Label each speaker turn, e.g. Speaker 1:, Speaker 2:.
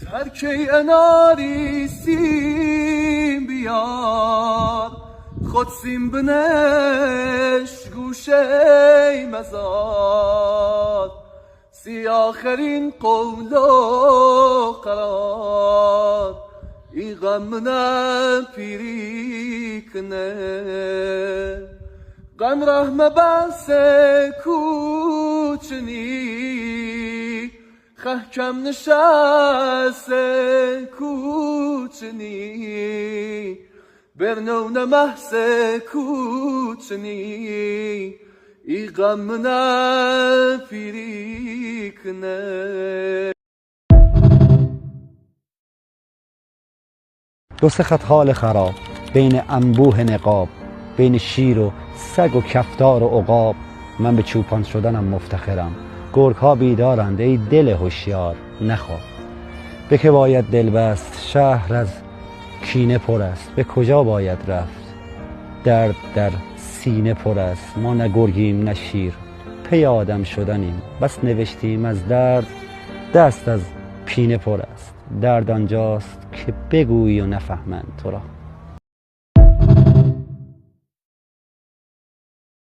Speaker 1: ترکی اناری سیم بیار خود سیم بنش گوشه مزار سی آخرین قول و قرار ای غم پیری کنه غم رحمه بس کوچنی خه کم نشست کوچنی برنو محس کوچنی ای غم پیری کنه.
Speaker 2: دو سه خط حال خراب بین انبوه نقاب، بین شیر و سگ و کفتار و عقاب. من به چوپان شدنم مفتخرم، گرگ ها بیدارند ای دل هوشیار نخواب. به که باید دل بست؟ شهر از کینه پر است، به کجا باید رفت؟ درد در سینه پر است، ما نه گرگیم نه شیر، پی آدم شدنیم بس نوشتیم از درد دست از پینه پر است. درد آنجاست که بگویی و نفهمند تو را.